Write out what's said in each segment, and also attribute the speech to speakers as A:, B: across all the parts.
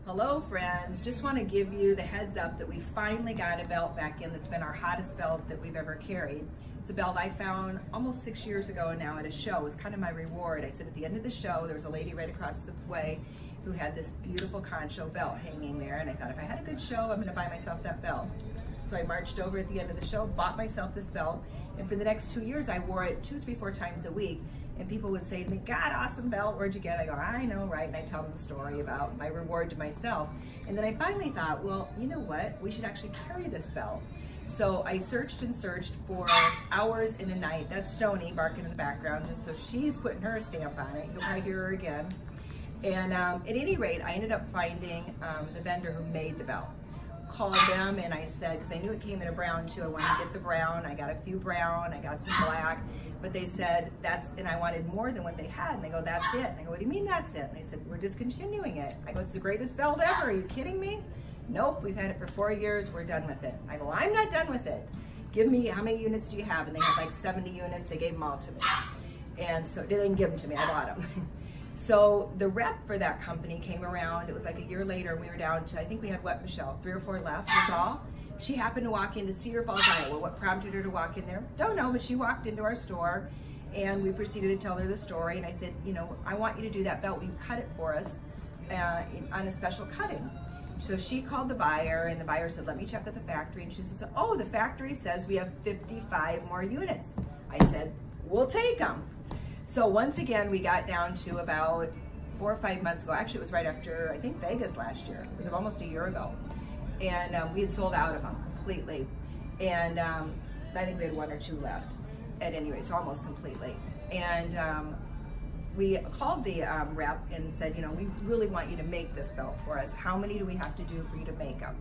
A: Hello friends, just want to give you the heads up that we finally got a belt back in that's been our hottest belt that we've ever carried. It's a belt I found almost 6 years ago now at a show. It was kind of my reward. I said at the end of the show, there was a lady right across the way who had this beautiful Concho belt hanging there, and I thought if I had a good show, I'm going to buy myself that belt. So I marched over at the end of the show, bought myself this belt, and for the next 2 years I wore it 2, 3, 4 times a week. And people would say to me, God, awesome belt, where'd you get it? I go, I know, right? And I tell them the story about my reward to myself. And then I finally thought, well, you know what? We should actually carry this belt. So I searched and searched for hours in a night. That's Stoney barking in the background, just so she's putting her stamp on it. You'll probably hear her again. And at any rate, I ended up finding the vendor who made the belt. Called them and I said, because I knew it came in a brown too, I wanted to get the brown. I got a few brown, I got some black, but they said and I wanted more than what they had. And they go, that's it. And I go, what do you mean that's it? And they said, we're discontinuing it. I go, it's the greatest belt ever. Are you kidding me? Nope, we've had it for 4 years. We're done with it. I go, I'm not done with it. Give me, how many units do you have? And they had like 70 units. They gave them all to me. And so they didn't give them to me. I bought them. So the rep for that company came around. It was like a year later. We were down to, I think we had what, Michelle? 3 or 4 left was all. She happened to walk into Cedar Falls, Iowa. What prompted her to walk in there? Don't know, but she walked into our store and we proceeded to tell her the story. And I said, you know, I want you to do that belt. Will you cut it for us on a special cutting? So she called the buyer and the buyer said, let me check with the factory. And she said, oh, the factory says we have 55 more units. I said, we'll take them. So once again, we got down to about 4 or 5 months ago. Actually, it was right after, I think, Vegas last year. It was almost a year ago. And we had sold out of them completely. And I think we had 1 or 2 left at any rate, so almost completely. And we called the rep and said, you know, we really want you to make this belt for us. How many do we have to do for you to make them?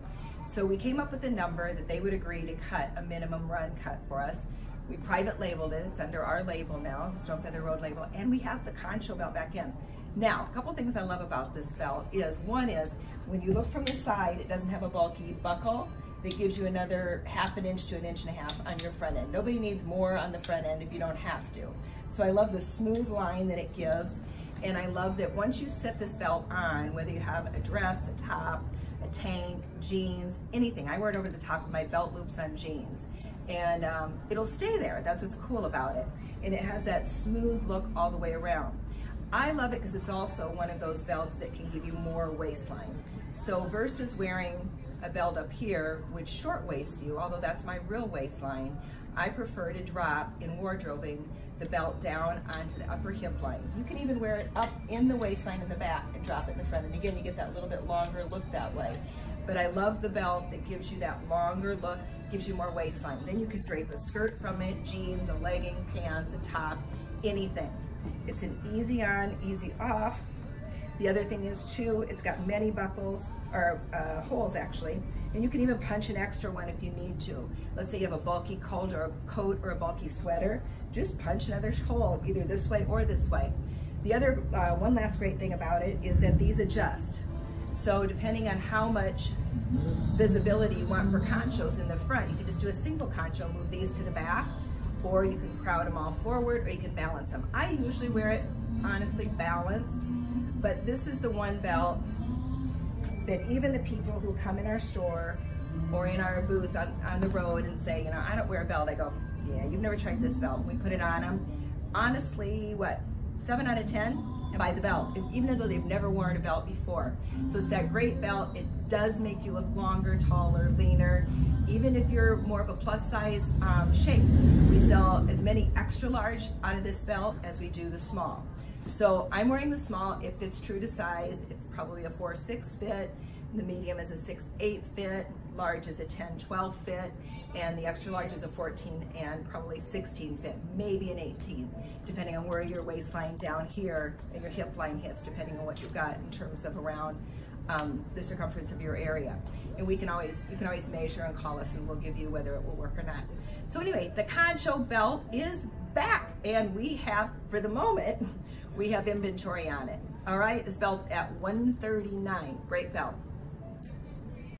A: So we came up with a number that they would agree to cut a minimum run cut for us. We private labeled it. It's under our label now, the Stone Feather Road label, and we have the Concho belt back in. Now, a couple things I love about this belt is, one is, when you look from the side, it doesn't have a bulky buckle that gives you another 1/2 inch to 1.5 inches on your front end. Nobody needs more on the front end if you don't have to. So I love the smooth line that it gives, and I love that once you set this belt on, whether you have a dress, a top, a tank, jeans, anything. I wear it over the top of my belt loops on jeans. And it'll stay there. That's what's cool about it. And it has that smooth look all the way around. I love it because it's also one of those belts that can give you more waistline. So versus wearing a belt up here, which short waists you, although that's my real waistline, I prefer to drop in wardrobing the belt down onto the upper hip line. You can even wear it up in the waistline in the back and drop it in the front. And again, you get that little bit longer look that way. But I love the belt that gives you that longer look, gives you more waistline. Then you could drape a skirt from it, jeans, a legging, pants, a top, anything. It's an easy on, easy off. The other thing is too, it's got many buckles, or holes actually, and you can even punch an extra one if you need to. Let's say you have a bulky coat or a bulky sweater, just punch another hole, either this way or this way. The other, one last great thing about it is that these adjust. So depending on how much visibility you want for conchos in the front, you can just do a single concho, move these to the back, or you can crowd them all forward, or you can balance them. I usually wear it, honestly, balanced, but this is the one belt that even the people who come in our store or in our booth on the road and say, you know, I don't wear a belt, I go, yeah, you've never tried this belt. We put it on them. Honestly, what, 7 out of 10? Buy the belt, even though they've never worn a belt before. So it's that great belt. It does make you look longer, taller, leaner. Even if you're more of a plus size shape, we sell as many extra large out of this belt as we do the small. So I'm wearing the small. It fits true to size. It's probably a 4-6 fit. The medium is a 6-8 fit. Large is a 10-12 fit. And the extra large is a 14 and probably 16 fit, maybe an 18, depending on where your waistline down here and your hip line hits, depending on what you've got in terms of around the circumference of your area. And you can always measure and call us and we'll give you whether it will work or not. So anyway, the Concho belt is back and we have, for the moment, we have inventory on it. All right, this belt's at $139, great belt.